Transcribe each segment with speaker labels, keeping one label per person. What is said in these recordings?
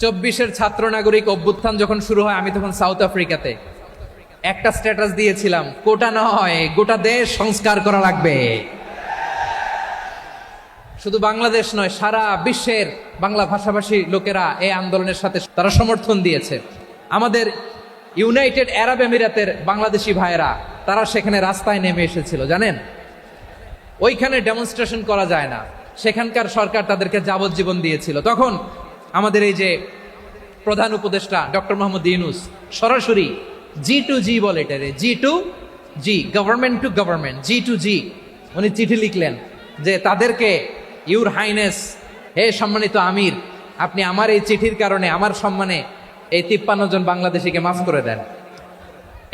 Speaker 1: 24-এর ছাত্র নাগরিক অভ্যুত্থান যখন শুরু হয়, আমি তখন সাউথ আফ্রিকাতে একটা স্ট্যাটাস দিয়েছিলাম, কোটা নয় গোটা দেশ সংস্কার করা লাগবে। শুধু বাংলাদেশ নয়, সারা বিশ্বের বাংলা ভাষাভাষী লোকেরা এই আন্দোলনের সাথে তারা সমর্থন দিয়েছে। আমাদের ইউনাইটেড আরব আমিরাতের বাংলাদেশি ভাইয়েরা তারা সেখানে রাস্তায় নেমে এসেছিল, জানেন? ওইখানে ডেমনস্ট্রেশন করা যায় না, সেখানকার সরকার তাদেরকে যাবজ্জীবন দিয়েছিল। তখন আমাদের এই যে প্রধান উপদেষ্টা ডক্টর মোহাম্মদ ইউনূস সরাসরি G2G বলে, এটারে G2G, government to government, G2G, উনি চিঠি লিখলেন যে তাদেরকে, ইউর হাইনেস, হে সম্মানিত আমির, আপনি আমার এই চিঠির কারণে আমার সম্মানে এই 53 জন বাংলাদেশিকে মাফ করে দেন।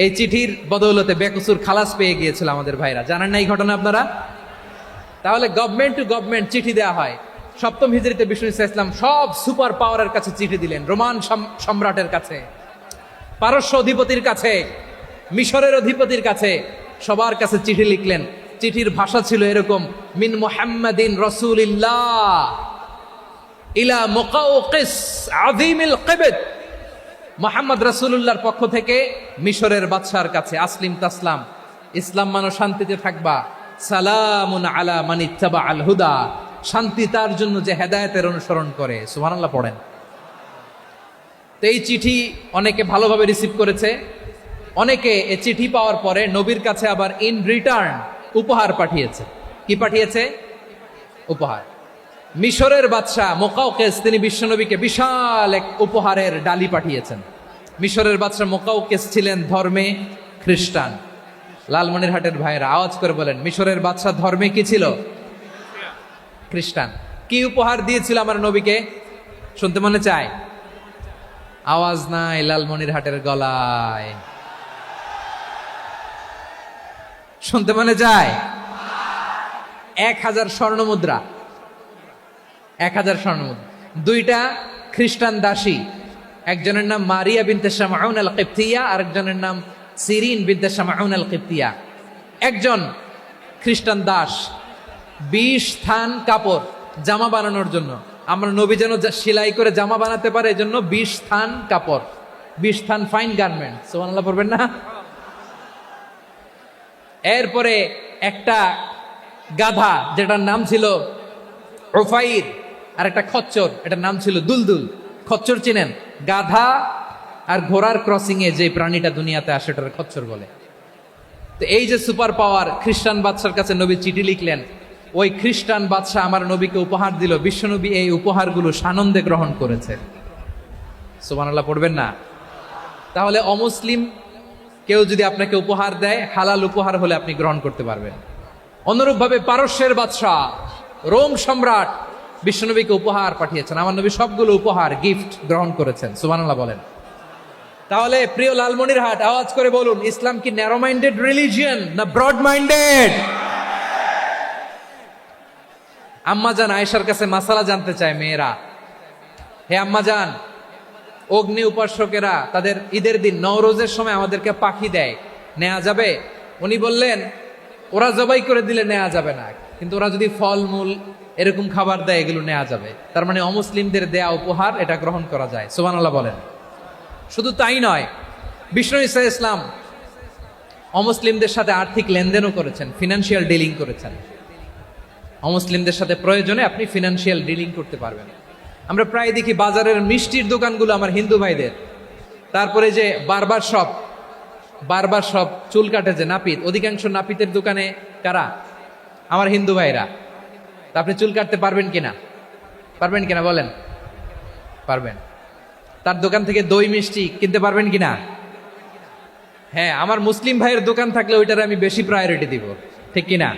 Speaker 1: এই চিঠির বদৌলতে বেকসুর খালাস পেয়ে গিয়েছিল আমাদের ভাইরা, জানেন না এই ঘটনা আপনারা? তাহলে গভর্নমেন্ট টু গভর্নমেন্ট চিঠি দেওয়া হয়। সপ্তম হিজরিতে বিষ্ণু ইসলাম সব সুপার পাওয়ারের কাছে চিঠি দিলেন, রোমান সম্রাটের কাছে, পারস্য অধিপতির কাছে, মিশরের অধিপতির কাছে, সবার কাছে চিঠি লিখলেন। চিঠির ভাষা ছিল এরকম, মিন মুহাম্মাদিন রাসূলিল্লাহ ইলা মুকাওকিস আযীমিল কিবত, মুহাম্মদ রাসূলুল্লাহর পক্ষ থেকে মিশরের বাদশার কাছে, আসলিম তাসলাম, ইসলাম মানো শান্তিতে থাকবা, সালামুন আলা মান ইত্তাবা আল হুদা, শান্তি তার জন্য যে হেদায়েতের অনুসরণ করে। সুবহানাল্লাহ পড়েন। তো এই চিঠি অনেকে ভালোভাবে রিসিভ করেছে। অনেকে এই চিঠি পাওয়ার পরে নবীর কাছে আবার ইন রিটার্ন উপহার পাঠিয়েছে। কি পাঠিয়েছে? উপহার। মিশরের বাদশাহ মুকাওকিস তিনি বিশ্বনবীকে বিশাল এক উপহারের ডালি পাঠিয়েছেন। মিশরের বাদশাহ মুকাওকিস ছিলেন ধর্মে খ্রিস্টান। লালমনিরহাটের ভাইয়েরা আওয়াজ করে বলেন, মিশরের বাদশাহ ধর্মে কি ছিল? খ্রিস্টান। কি উপহার দিয়েছিল আমার নবীকে? শুনতে মনে চায়? আওয়াজ নাই লালমনিরহাটের গলায়, শুনতে মনে যায়? 1000 স্বর্ণ মুদ্রা, 1000 স্বর্ণ মুদ্রা। 2টা খ্রিস্টান দাসী, একজনের নাম মারিয়া বিনতে শামউন আল কিবতিয়া, আরেকজনের নাম সিরিন বিনতে শামউন আল কিবতিয়া। একজন খ্রিস্টান দাস 20 থান কাপড় জামা বানানোর জন্য, আমরা নবী যেন সেলাই করে জামা বানাতে পারে এজন্য 20 থান কাপড়, 20 থান ফাইন গার্মেন্ট। সুবহানাল্লাহ পড়বেন না? এরপরে একটা গাধা যেটার নাম ছিল উফাইর, আর একটা খচ্চর, এটার নাম ছিল দুলদুল। খচ্চর চিনেন? গাধা আর ঘোড়ার ক্রসিং এ যে প্রাণীটা দুনিয়াতে আসে ওটার খচ্চর বলে। তো এই যে সুপার পাওয়ার খ্রিস্টান বাদশার কাছে নবী চিঠি লিখলেন, ওই খ্রিস্টান বাদশা আমার নবীকে উপহার দিল। বিশ্বনবী এই উপহারগুলো সানন্দে গ্রহণ করেছে। সুবহানাল্লাহ পড়বেন না? তাহলে অমুসলিম কেউ যদি আপনাকে উপহার দেয়, হালাল উপহার হলে আপনি গ্রহণ করতে পারবেন। অনুরূপভাবে পারস্যের বাদশাহ, রোম সম্রাট বিশ্বনবীকে উপহার পাঠিয়েছেন। আমার নবী সবগুলো উপহার, গিফট গ্রহণ করেছেন। সুবহানাল্লাহ বলেন। তাহলে প্রিয় লালমনিরহাট, আওয়াজ করে বলুন, ইসলাম কি ন্যারো মাইন্ডেড রিলিজিয়ন না ব্রড মাইন্ডেড? আম্মাজান আয়েশার কাছে মাসালা জানতে চায় মেয়েরা, হে আম্মাজান, অগ্নি উপাসকেরা তাদের ঈদের দিন নওরোজের সময় আমাদেরকে পাখি দেয়, নেওয়া যাবে? উনি বললেন, ওরা জবাই করে দিলে নেওয়া যাবে না, কিন্তু ওরা যদি ফলমূল এরকম খাবার দেয় এগুলো নেওয়া যাবে। তার মানে অমুসলিমদের দেয়া উপহার এটা গ্রহণ করা যায়। সুবহানাল্লাহ বলেন। শুধু তাই নয়, বিষ্ণু ঈসা ইসলাম অমুসলিমদের সাথে আর্থিক লেনদেনও করেছেন, ফিনান্সিয়াল ডিলিং করেছেন। অমুসলিমদের সাথে প্রয়োজনে আপনি ফিনান্সিয়াল ডিলিং করতে পারবেন। আমরা প্রায় দেখি বাজারের মিষ্টির দোকানগুলো আমার হিন্দু ভাইদের, তারপরে যে বারবার শপ, চুল কাটে যে নাপিত, অধিকাংশ নাপিতের দোকানে কারা? আমার হিন্দু ভাইরা। তা আপনি চুল কাটতে পারবেন কিনা? পারবেন কিনা বলেন? পারবেন। তার দোকান থেকে দই মিষ্টি কিনতে পারবেন কিনা? হ্যাঁ, আমার মুসলিম ভাইয়ের দোকান থাকলে ওইটারে আমি বেশি প্রায়োরিটি দিব, ঠিক কিনা?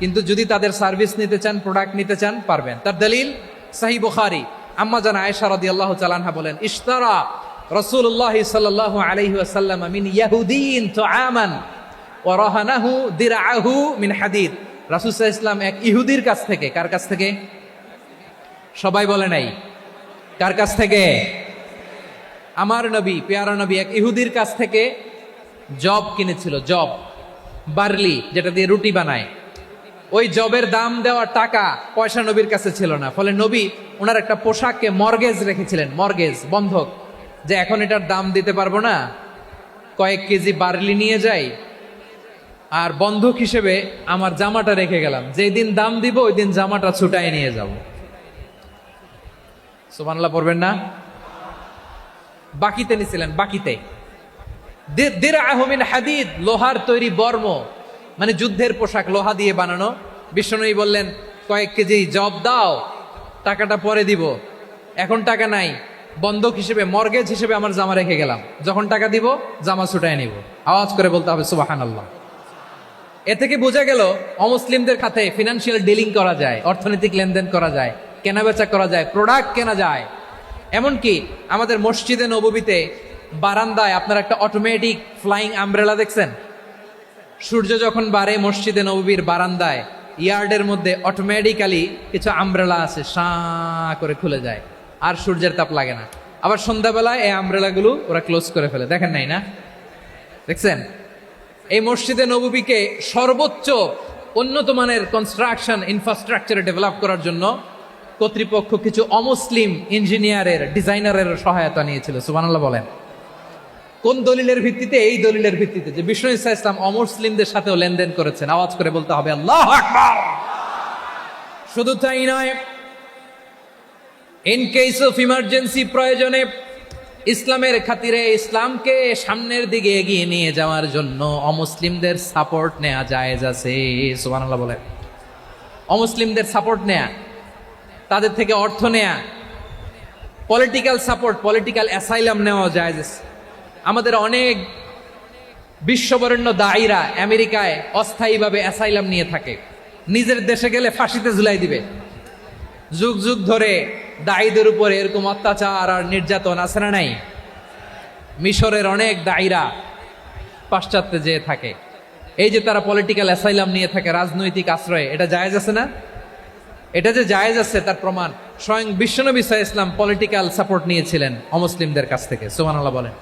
Speaker 1: কিন্তু যদি তাদের সার্ভিস নিতে চান, প্রোডাক্ট নিতে চান, পারবেন। তার দলিল সহিহ বুখারী, আম্মা জান আয়েশা রাদিয়াল্লাহু তাআলা আনহা বলেন, ইশতারা রাসূলুল্লাহ সাল্লাল্লাহু আলাইহি ওয়াসাল্লাম মিন ইয়াহুদিন তুআমান ওয়া রাহানাহু দিরআহু মিন হাদিদ। রাসূল সাল্লাল্লাহু আলাইহি ওয়াসাল্লাম এক ইহুদির কাছ থেকে, কার কাছ থেকে? সবাই বলে নাই, কার কাছ থেকে? আমার নবী, পেয়ারা নবী এক ইহুদির কাছ থেকে জব কিনেছিল। জব, বার্লি, যেটা দিয়ে রুটি বানায়। ওই জবের দাম দেওয়ার টাকা পয়সা নবীর কাছে ছিল না, ফলে নবী ওনার একটা পোশাককে মর্গেজ রেখেছিলেন, মর্গেজ বন্ধক, যে এখন এটার দাম দিতে পারবো না, কয়েক কেজি বার্লি নিয়ে যাই আর বন্ধক হিসেবে আমার জামাটা রেখে গেলাম, যেই দিন দাম দিব ওই দিন জামাটা ছুটাই নিয়ে যাব। সুবহানাল্লাহ পড়বেন না? বাকিতে নিছিলেন, বাকিতে। দিরআহু মিন হাদিদ, লোহার তৈরি বর্ম, মানে যুদ্ধের পোশাক, লোহা দিয়ে বানানো। বিশ্বনবী বললেন কয়েক কেজি জব দাও, টাকাটা পরে দিব, এখন টাকা নাই, বন্ধক হিসেবে মর্গেজ হিসেবে আমার জামা রেখে গেলাম, যখন টাকা দিব জামা ছুটায় নিব। আওয়াজ করে বলতে হবে সুবহানাল্লাহ। এ থেকে বোঝা গেল অমুসলিমদের সাথে ফিনান্সিয়াল ডিলিং করা যায়, অর্থনৈতিক লেনদেন করা যায়, কেনাবেচা করা যায়, প্রোডাক্ট কেনা যায়। এমনকি আমাদের মসজিদে নববীতে বারান্দায় আপনার একটা অটোমেটিক ফ্লাইং আমব্রেলা দেখছেন? সূর্য যখন বাড়ে মসজিদে নববীর বারান্দায় ইয়ার্ডের মধ্যে অটোমেটিক্যালি কিছু আমব্রেলা আছে, সাঁ করে খুলে যায়, আর সূর্যের তাপ লাগে না। আবার সন্ধ্যাবেলায় এই আমব্রেলাগুলো ওরা ক্লোজ করে ফেলে, দেখেন নাই না? দেখছেন? এই মসজিদে নববীকে সর্বোচ্চ উন্নত মানের কনস্ট্রাকশন ইনফ্রাস্ট্রাকচারে ডেভেলপ করার জন্য কর্তৃপক্ষ কিছু অমুসলিম ইঞ্জিনিয়ারের, ডিজাইনারের সহায়তা নিয়েছিল। সুবহানাল্লাহ বলেন। কোন দলিলের ভিত্তিতে? এই দলিলের ভিত্তিতে যে বিষ্ণু ঈসা ইসলাম অমুসলিমদের সাথেও লেনদেন করেছেন। আওয়াজ করে বলতে হবে আল্লাহু আকবার। শুধু তাই নয়, ইন কেস অফ ইমার্জেন্সি, প্রয়োজনে ইসলামের খাতিরে, ইসলামকে সামনের দিকে এগিয়ে নিয়ে যাওয়ার জন্য অমুসলিমদের সাপোর্ট নেওয়া জায়েজ আছে। সুবহানাল্লাহ বলেন। অমুসলিমদের সাপোর্ট নেয়া, তাদের থেকে অর্থ নেয়া, পলিটিক্যাল সাপোর্ট, পলিটিক্যাল অ্যাসাইলাম নেওয়া জায়েজ আছে। আমাদের অনেক বিশ্ববরেণ্য দায়ীরা আমেরিকায় অস্থায়ীভাবে অ্যাসাইলাম নিয়ে থাকে, নিজের দেশে গেলে ফাঁসিতে ঝুলাই দিবে। যুগ যুগ ধরে দায়ীদের উপরে এরকম অত্যাচার আর নির্যাতন আছে না নাই? মিশরের অনেক দায়ীরা পাশ্চাত্যে যেয়ে থাকে, এই যে তারা পলিটিক্যাল অ্যাসাইলাম নিয়ে থাকে, রাজনৈতিক আশ্রয়, এটা জায়েজ আছে না? এটা যে জায়েজ আছে তার প্রমাণ স্বয়ং বিশ্বনবী সাল্লাল্লাহু আলাইহি ওয়াসাল্লাম পলিটিক্যাল সাপোর্ট নিয়েছিলেন অমুসলিমদের কাছ থেকে। সুবহানাল্লাহ বলেন।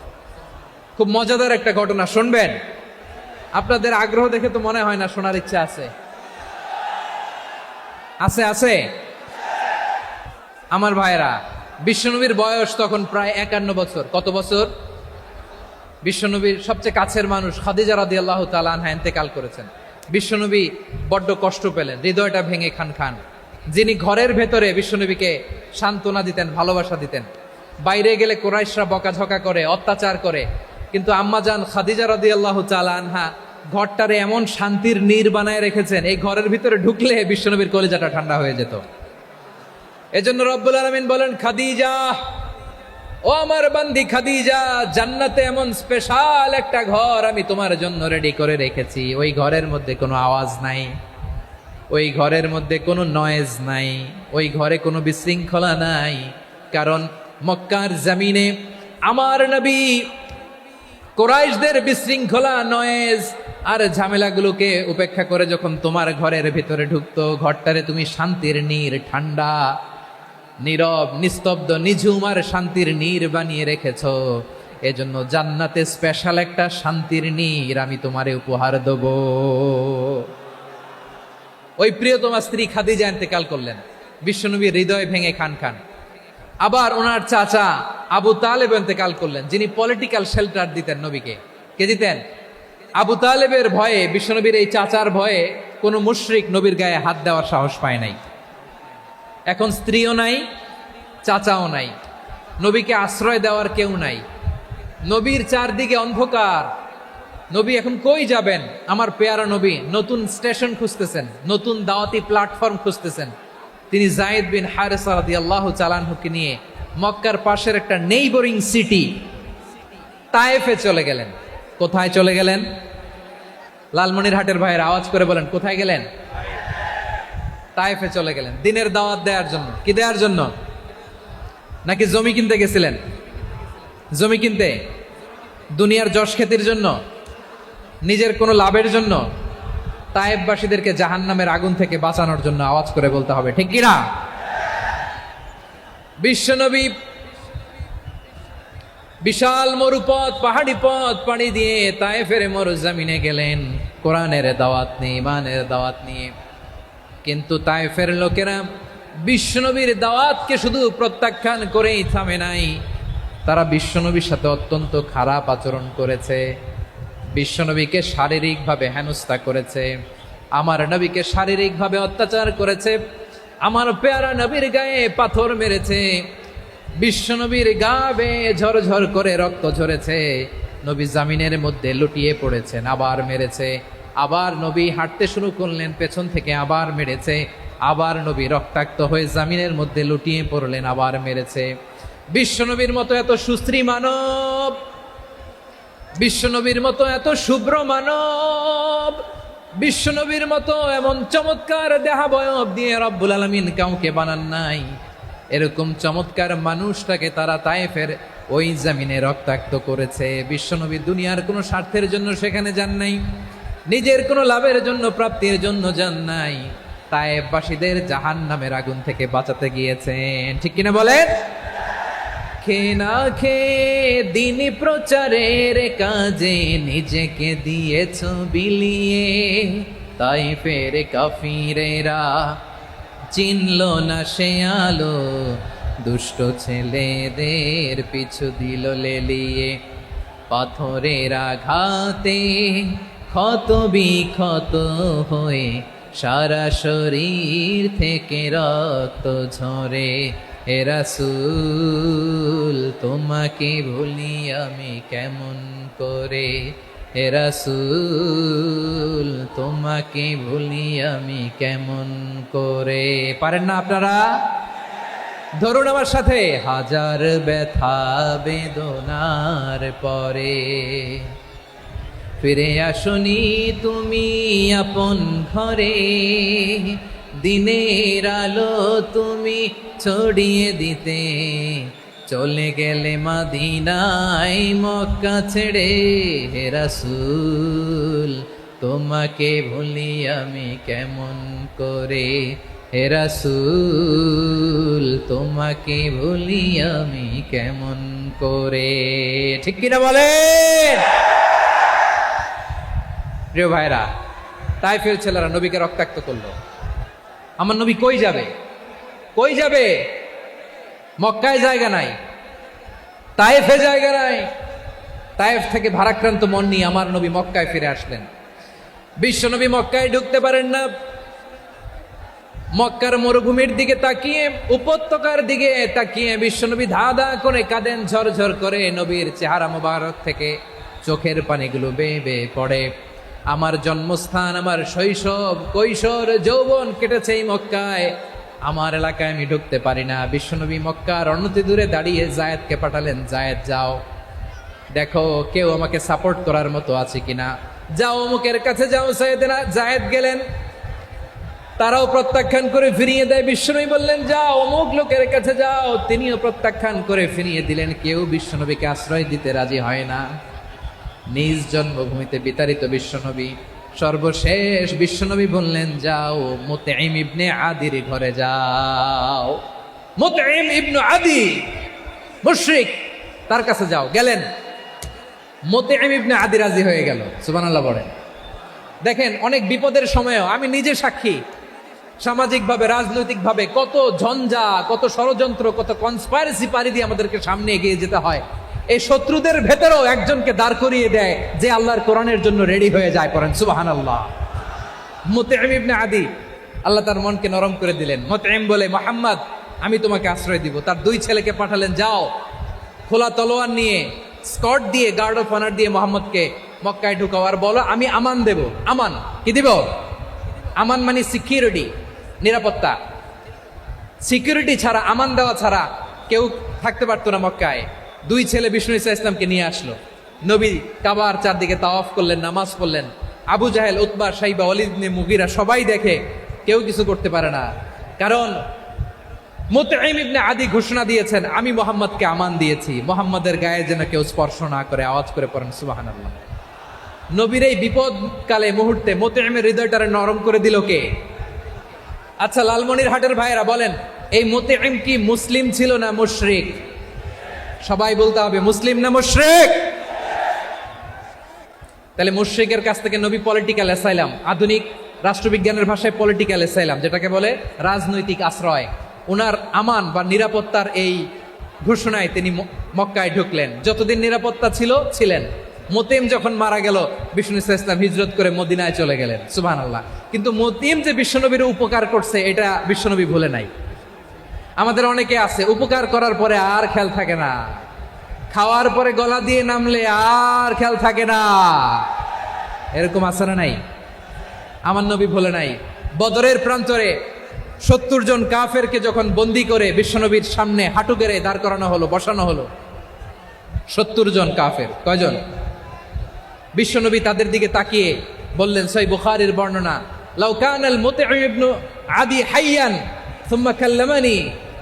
Speaker 1: খুব মজাদার একটা ঘটনা, শুনবেন? আপনাদের আগ্রহ দেখে তো মনে হয় না শোনার ইচ্ছা আছে। আছে আছে আমার ভাইরা, বিশ্বনবীর বয়স তখন প্রায় 51 বছর। কত বছর? বিশ্বনবীর সবচেয়ে কাছের মানুষ খাদিজা রাদিয়াল্লাহু তাআলা আনহা ইন্তেকাল করেছেন। বিশ্বনবী বড্ড কষ্ট পেলেন, হৃদয়টা ভেঙে খান খান। যিনি ঘরের ভেতরে বিশ্বনবীকে সান্ত্বনা দিতেন, ভালোবাসা দিতেন, বাইরে গেলে কুরাইশরা বকাঝকা করে, অত্যাচার করে, কিন্তু আম্মাজান খাদিজা রাদিয়াল্লাহু তাআলা আনহা ঘরটারে এমন শান্তির নীড় বানায় রেখেছেন, এই ঘরের ভিতরে ঢুকলে বিশ্বনবীর কলিজাটা ঠান্ডা হয়ে যেত। এজন্য রব্বুল আলামিন বলেন, খাদিজা, ও আমার বান্দি খাদিজা, জান্নাতে এমন স্পেশাল একটা ঘর আমি তোমার জন্য রেডি করে রেখেছি। ওই ঘরের মধ্যে কোনো আওয়াজ নাই, ওই ঘরের মধ্যে কোনো নয়েজ নাই, ওই ঘরে কোনো বিশৃঙ্খলা নাই। কারণ মক্কার জমিনে আমার নবী কুরাইশদের বিশৃঙ্খলা, নয়েজ আর ঝামেলাগুলোকে উপেক্ষা করে যখন তোমার ঘরের ভিতরে ঢুকতো, ঘরটারে তুমি শান্তির নীড়, ঠান্ডা, নীরব, নিস্তব্ধ, নিঝুম আর শান্তির নীড় বানিয়ে রেখেছো। এজন্য জান্নাতে স্পেশাল একটা শান্তির নীড় আমি তোমারে উপহার দেব। ওই প্রিয়তমা স্ত্রী খাদিজা ইন্তেকাল করলেন, বিশ্বনবী হৃদয় ভেঙে খান খান। আবার ওনার চাচা আবু তালেব ইন্তেকাল করলেন, যিনি পলিটিক্যাল শেল্টার দিতেন নবীকে। কে দিতেন? আবু তালেবের ভয়ে, বিশ্বনবীর এই চাচার ভয়ে কোনো মুশরিক নবীর গায়ে হাত দেওয়ার সাহস পায় নাই। এখন স্ত্রীও নাই, চাচাও নাই, নবীকে আশ্রয় দেওয়ার কেউ নাই, নবীর চারদিকে অন্ধকার। নবী এখন কই যাবেন? আমার পেয়ারা নবী নতুন স্টেশন খুঁজতেছেন, নতুন দাওয়াতি প্ল্যাটফর্ম খুঁজতেছেন। তিনি যায়েদ বিন হারেসা রাদিয়াল্লাহু তাআলা আনহুকে নিয়ে মক্কার পাশের একটা নেইবরিং সিটি তায়েফে চলে গেলেন। কোথায় চলে গেলেন? লালমনিরহাটের ভাইয়ের আওয়াজ করে বলেন, কোথায় গেলেন? তায়েফে চলে গেলেন দিনের দাওয়াত দেওয়ার জন্য। কি দেওয়ার জন্য? নাকি জমি কিনতে গেছিলেন? জমি কিনতে? দুনিয়ার যশ খ্যাতির জন্য? নিজের কোনো লাভের জন্য? তায়েফবাসীদেরকে জাহান্নামের আগুন থেকে বাঁচানোর জন্য। আওয়াজ করে বলতে হবে ঠিক কিনা? বিশ্বনবী বিশাল মরুপথ, পাহাড়ি পথ পাড়ি দিয়ে তায়েফের মরুজমিনে গেলেন কোরআনের দাওয়াত নিয়ে, ইমানের দাওয়াত নিয়ে। কিন্তু তায়েফের লোকেরা বিশ্বনবীর দাওয়াতকে শুধু প্রত্যাখ্যান করেই থামে নাই, তারা বিশ্বনবীর সাথে অত্যন্ত খারাপ আচরণ করেছে। বিশ্বনবীকে শারীরিকভাবে হেনস্থা করেছে, আমার নবীকে শারীরিকভাবে অত্যাচার করেছে, আমার পেয়ারা নবীর গায়ে পাথর মেরেছে, বিশ্বনবীর গা বেয়ে ঝরঝর করে রক্ত ঝরেছে, নবী জামিনের মধ্যে লুটিয়ে পড়েছেন, আবার মেরেছে, আবার নবী হাঁটতে শুরু করলেন, পেছন থেকে আবার মেরেছে, আবার নবী রক্তাক্ত হয়ে জামিনের মধ্যে লুটিয়ে পড়লেন, আবার মেরেছে। বিশ্বনবীর মতো এত সুশ্রী মানব, বিশ্বনবীর মতো এত শুভ্র মানব, বিশ্বনবীর মতো এমন চমৎকার দেহাবয়ব দিয়ে রব্বুল আলামিন কাউকে বানান নাই। এরকম চমৎকার মানুষটাকে তারা তায়েফের ওই জমিনে রক্তাক্ত করেছে। বিশ্বনবী দুনিয়ার কোনো স্বার্থের জন্য সেখানে যান নাই, নিজের কোনো লাভের জন্য, প্রাপ্তির জন্য যান নাই, তায়েফবাসীদের জাহান্নামের আগুন থেকে বাঁচাতে গিয়েছেন। ঠিক কিনা বলেন? খেয়ে না খেয়ে দিন প্রচারের কাজে নিজেকে দিয়েছ বিলিয়ে, তায়েফের কাফিরেরা চিনল না সে আলো, দুষ্ট ছেলেদের পিছু দিল লেলিয়ে, পাথরের আঘাতে ক্ষত বিক্ষত হয়ে সারা শরীর থেকে রক্ত ঝরে। হে রাসূল তোমাকে ভুলি আমি কেমন করে, হে রাসূল তোমাকে ভুলি আমি কেমন করে। পারেন না আপনারা? ধরুন আমার সাথে, হাজার ব্যথা বেদনার পরে ফিরে আসনি তুমি আপন ঘরে, দিনের আলো তুমি ছড়িয়ে দিতে, চলে গেলে মদিনায় মক্কা ছেড়ে। হে রাসূল তোমাকে ভুলি আমি কেমন করে, হে রাসূল তোমাকে ভুলি আমি কেমন করে। ঠিক কিনা বলেন? প্রিয় ভাইরা, তায়েফের ছেলেরা নবীকে রক্তাক্ত করলো। আমার নবী কই যাবে? কই যাবে? মক্কায় জায়গা নাই, তায়েফে জায়গা নাই। তায়েফ থেকে ভারাক্রান্ত মন নিয়ে আমার নবী মক্কায় ফিরে আসলেন। বিশ্ব নবী মক্কায় ঢুকতে পারেন না। মক্কার মরুভূমির দিকে তাকিয়ে, উপত্যকার দিকে তাকিয়ে বিশ্বনবী ধা ধা করে কাঁদেন, ঝরঝর করে নবীর চেহারা মোবারক থেকে চোখের পানিগুলো বেয়ে বেয়ে পড়ে। আমার জন্মস্থান, আমার শৈশব, কৈশোর, যৌবন কেটেছে এই মক্কায়, আমার এলাকায় আমি ঢুকতে পারি না। বিশ্বনবী মক্কার অনতি দূরে দাঁড়িয়ে জায়েদকে পাঠালেন, জায়েদ যাও দেখো কেউ আমাকে সাপোর্ট করার মতো আছে কিনা, যাও অমুকের কাছে যাও। জায়েদ গেলেন, তারাও প্রত্যাখ্যান করে ফিরিয়ে দেয়। বিশ্বনবী বললেন যাও অমুক লোকের কাছে যাও, তিনিও প্রত্যাখ্যান করে ফিরিয়ে দিলেন। কেউ বিশ্বনবীকে আশ্রয় দিতে রাজি হয় না। নিজ জন্মভূমিতে বিতাড়িত বিশ্বনবী, সর্বশেষ বিশ্বনবী বললেন যাও মুতঈম ইবনে আদির ঘরে যাও। মুতঈম ইবনে আদি মুশরিক, তার কাছে যাও। গেলেন, মুতঈম ইবনে আদি রাজি হয়ে গেল। সুবহানাল্লাহ বলেন। দেখেন, অনেক বিপদের সময়ও আমি নিজে সাক্ষী, সামাজিকভাবে, রাজনৈতিকভাবে কত ঝঞ্ঝা, কত ষড়যন্ত্র, কত কনস্পাইরেসি পাড়ি দিয়ে আমাদেরকে সামনে এগিয়ে যেতে হয়। এই শত্রুদের ভেতরেও একজনকে দাঁড় করিয়ে দেয় যে আল্লাহর কোরআনের জন্য রেডি হয়ে যায়। পড়েন সুবহানাল্লাহ। মুতঈম ইবনে আদি, আল্লাহ তার মনকে নরম করে দিলেন। মুতঈম বলে, মুহাম্মদ আমি তোমাকে আশ্রয় দিব। তার দুই ছেলেকে পাঠালেন, যাও খোলা তলোয়ার নিয়ে, স্কট দিয়ে, গার্ড অফ অনার দিয়ে মোহাম্মদকে মক্কায় ঢুকাও, আর বলো আমি আমান দেব। আমান কি দিব? আমান মানে সিকিউরিটি, নিরাপত্তা। সিকিউরিটি ছাড়া, আমান দেওয়া ছাড়া কেউ থাকতে পারতো না মক্কায়। দুই ছেলে বিষ্ণু ইসা ইসলামকে নিয়ে আসলো। নবী কাবার চারদিকে তাওয়াফ করলেন, নামাজ পড়লেন। আবু জাহেল, উতবা, শাইবা, ওয়ালিদ ইবনে মুগীরা সবাই দেখে, কেউ কিছু করতে পারে না। কারণ মুতঈম ইবনে আদি ঘোষণা দিয়েছেন, আমি মোহাম্মদকে আমান দিয়েছি, মোহাম্মদের গায়ে যেন কেউ স্পর্শ না করে। আওয়াজ করে পড়েন সুবহানাল্লাহ। নবীর এই বিপদকালে মুহূর্তে মুতঈমের হৃদয়টারে নরম করে দিল কে? আচ্ছা, লালমনিরহাটের ভাইয়েরা বলেন, এই মুতঈম কি মুসলিম ছিল না মুশরিক? সবাই বলতে হবে মুসলিম না মুশরিক? তাহলে মুশরিকের কাছ থেকে নবী পলিটিক্যাল অ্যাসাইলাম, আধুনিক রাষ্ট্রবিজ্ঞানের ভাষায় পলিটিক্যাল অ্যাসাইলাম, যেটাকে বলে রাজনৈতিক আশ্রয়। ওনার আমান বা নিরাপত্তার এই ঘোষণায় তিনি মক্কায় ঢুকলেন। যতদিন নিরাপত্তা ছিলেন। মোতেম যখন মারা গেল, বিষ্ণু ইসলাম হিজরত করে মদিনায় চলে গেলেন। সুবহানাল্লাহ। কিন্তু মোতেম যে বিশ্বনবীর উপকার করছে এটা বিশ্বনবী ভুলে নাই। আমাদের অনেকে আছে উপকার করার পরে আর খেয়াল থাকে না, খাওয়ার পরে গলা দিয়ে নামলে আর খেয়াল থাকে না। এরকম আছে না নাই? আমার নবী ভুলে নাই। বদরের প্রান্তরে 70 জন কাফেরকে যখন বন্দি করে বিশ্বনবীর সামনে হাঁটু গেড়ে দাঁড় করানো হলো, বসানো হলো, 70 জন কাফের। কয়জন? বিশ্বনবী তাদের দিকে তাকিয়ে বললেন, সহিহ বুখারীর বর্ণনা, লাউ কানাল মুতঈম ইবনে আদি হাইয়ান সুম্মা কাল্লামানি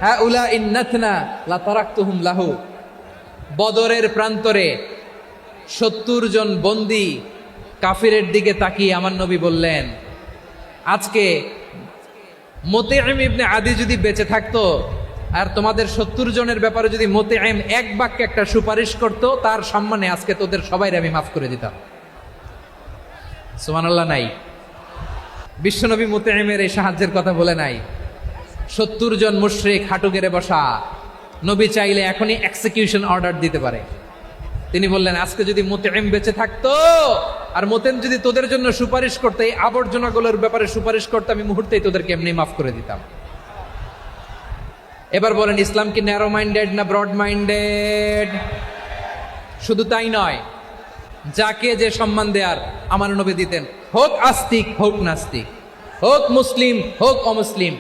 Speaker 1: হাউলাঈ নাতনা লা তারাকতুহুম লাহু। বদরের প্রান্তরে 70 জন বন্দী কাফিরের দিকে তাকিয়ে আমার নবী বললেন, আজকে মুতঈম ইবনে আদি যদি বেঁচে থাকতো আর তোমাদের 70 জনের ব্যাপারে যদি মুতঈম এক বাক্যে একটা সুপারিশ করত, তার সম্মানে আজকে তোদের সবাইকে আমি মাফ করে দিতাম। সুবহানাল্লাহ। নাই? বিশ্বনবী মুতঈমের এই সাহায্যের কথা বলে নাই। 70 জন মুশরিক হাঁটু গেড়ে বসা, নবী চাইলে এখনই এক্সিকিউশন অর্ডার দিতে পারে। তিনি বললেন, আজকে যদি মুতঈম বেঁচে থাকতো আর মুতঈম যদি তোদের জন্য সুপারিশ করতে, এই আবর্জনাগুলোর ব্যাপারে সুপারিশ করতে, আমি মুহূর্তেই তোদেরকে এমনি মাফ করে দিতাম। এবার বলেন, ইসলাম কি ন্যারো মাইন্ডেড না ব্রড মাইন্ডেড? শুধু তাই নয়, যাকে যে সম্মান দেয়ার আমার নবী দিতেন, হোক আস্তিক হোক নাস্তিক, হোক মুসলিম হোক অমুসলিম।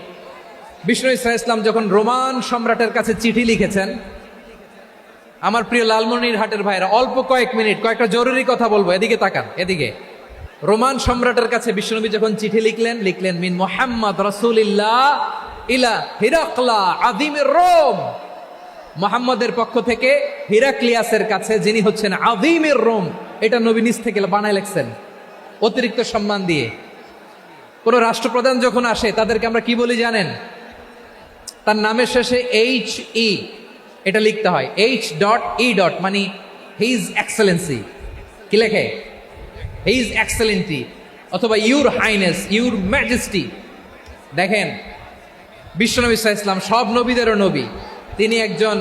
Speaker 1: বিষ্ণু ইসলাম যখন রোমান সম্রাটের কাছে চিঠি লিখেছেন, আমার প্রিয় লালমনিরহাটের ভাইরা, অল্প কয়েক মিনিট কয়েকটা জরুরি কথা বলবো, এদিকে তাকান, এদিকে। রোমান সম্রাটের কাছে বিশ্বনবী যখন চিঠি লিখলেন মিন মুহাম্মদ রাসূলিল্লাহ ইলা হিরাকলা আযীমির রোম, মুহাম্মদের পক্ষ থেকে হিরাক্লিয়াসের কাছে, যিনি হচ্ছেন আযীমির রোম। এটা নবী নিজ থেকে বানায় লিখছেন, অতিরিক্ত সম্মান দিয়ে। কোন রাষ্ট্রপ্রধান যখন আসে তাদেরকে আমরা কি বলি জানেন? তার নামের শেষে HE এটা লিখতে হয়, H.E. মানে হিজ এক্সেলেন্সি। কি লেখে? হিজ এক্সেলেন্টি, অথবা ইউর হাইনেস, ইউর ম্যাজেস্টি। দেখেন, বিশ্বনবী সাল্লাল্লাহু আলাইহি ওয়াসাল্লাম সব নবীদেরও নবী। তিনি একজন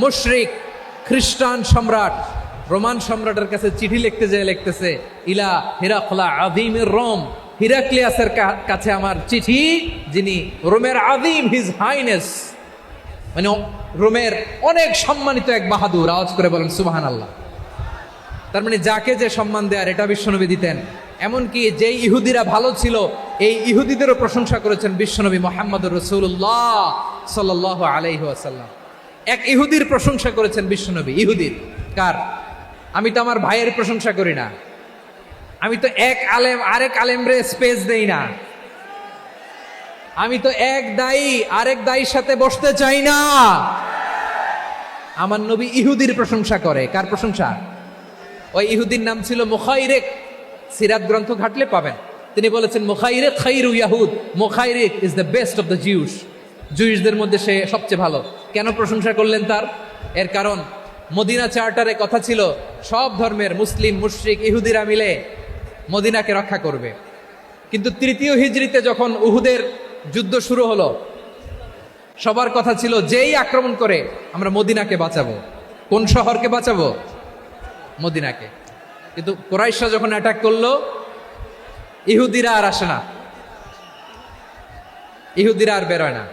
Speaker 1: মুশরিক খ্রিস্টান সম্রাট, রোমান সম্রাটের কাছে চিঠি লিখতে যেয়ে লিখতেছে, ইলা হিরাকলা আযীমির রোম, হিরাক্লিয়াসের কাছে আমার চিঠি, যিনি রোমের আযীম, হিজ হাইনেস, মানে রোমের অনেক সম্মানিত এক বাহাদুর। আওয়াজ করে বলেন সুবহানাল্লাহ। তার মানে যাকে যে সম্মান দেয়ার এটা বিশ্বনবী দিতেন। এমনকি যেই ইহুদিরা ভালো ছিল, এই ইহুদিদেরও প্রশংসা করেছেন বিশ্বনবী মুহাম্মদুর রাসূলুল্লাহ সাল্লাল্লাহু আলাইহি ওয়াসাল্লাম। এক ইহুদির প্রশংসা করেছেন বিশ্বনবী। ইহুদির কার? আমি তো আমার ভাইয়ের প্রশংসা করি না, আমি তো এক আলেম আরেক আলেমরে স্পেস দেই না, আমি তো এক দায়ী আরেক দায়ীর সাথে বসতে চাই না। আমার নবী ইহুদির প্রশংসা করে। কার প্রশংসা? ওই ইহুদির নাম ছিল মুখাইরিক। সিরাত গ্রন্থ ঘাটলে পাবেন। তিনি বলেছেন, মুখাইরিক খাইরু ইয়াহুদ, Mukhayriq is the best of the Jews. জুইশদের মধ্যে সে সবচেয়ে ভালো। কেন প্রশংসা করলেন তার? এর কারণ মদিনা চার্টারে কথা ছিল, সব ধর্মের মুসলিম মুশরিক ইহুদিরা মিলে মদিনাকে রক্ষা করবে। কিন্তু 3য় হিজরিতে যখন উহুদের যুদ্ধ শুরু হলো, সবার কথা ছিল যেই আক্রমণ করে আমরা মদিনাকে বাঁচাবো। কোন শহরকে বাঁচাবো? মদিনাকে। কিন্তু কুরাইশরা যখন অ্যাটাক করলো, ইহুদিরা আর আসে না, ইহুদিরা আর বেরোয় না।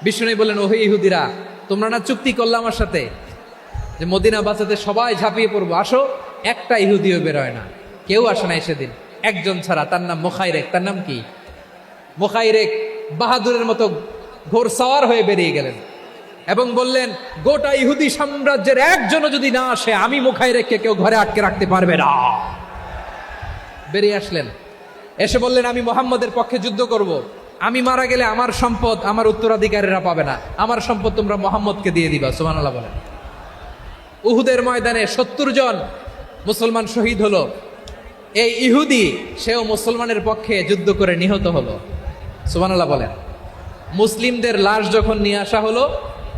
Speaker 1: বিষ্ণু বললেন, ওহে ইহুদিরা, তোমরা না চুক্তি করলে আমার সাথে যে মদিনা বাঁচাতে সবাই ঝাঁপিয়ে পড়বো, আসো। একটা ইহুদিও বেরোয় না, কেউ আসে নাই সেদিন, একজন ছাড়া। তার নাম মুখাইরেক। তার নাম কি? মুখাইরেক বাহাদুরের মতো ঘোড়সওয়ার হয়ে বেরিয়ে গেলেন এবং বললেন, গোটা ইহুদি সাম্রাজ্যের একজনও যদি না আসে, আমি মুখাইরেককে কেউ ঘরে আটকে রাখতে পারবে না। বেরিয়ে আসলেন, এসে বললেন, আমি মুহাম্মদের পক্ষে যুদ্ধ করব। আমি মারা গেলে আমার সম্পদ আমার উত্তরাধিকারীরা পাবে না, আমার সম্পদ তোমরা মুহাম্মদকে দিয়ে দিবা। সুবহানাল্লাহ বলেন। উহুদের ময়দানে 70 জন মুসলমান শহীদ হলো। এই ইহুদি, সেও মুসলমানের পক্ষে যুদ্ধ করে নিহত হলো। সুবহানাল্লাহ বলেন। মুসলিমদের লাশ যখন নিয়ে আসা হলো,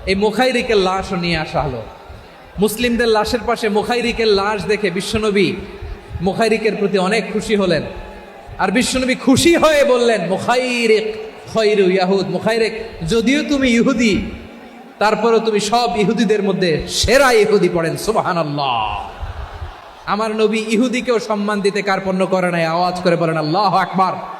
Speaker 1: এই মুখাইরিকের লাশও নিয়ে আসা হলো। মুসলিমদের লাশের পাশে মুখাইরিকের লাশ দেখে বিশ্বনবী মুখাইরিকের প্রতি অনেক খুশি হলেন আর বিশ্বনবী খুশি হয়ে বললেন মুখাইরিক খৈরু ইয়াহুদ, মুখাইরিক যদিও তুমি ইহুদি তারপরেও তুমি সব ইহুদিদের মধ্যে সেরা ইহুদি। পড়েন সুবহানাল্লাহ। আমার নবী ইহুদিকেও সম্মান দিতে কার্পণ্য করে নাই। আওয়াজ করে বলেন আল্লাহু আকবার।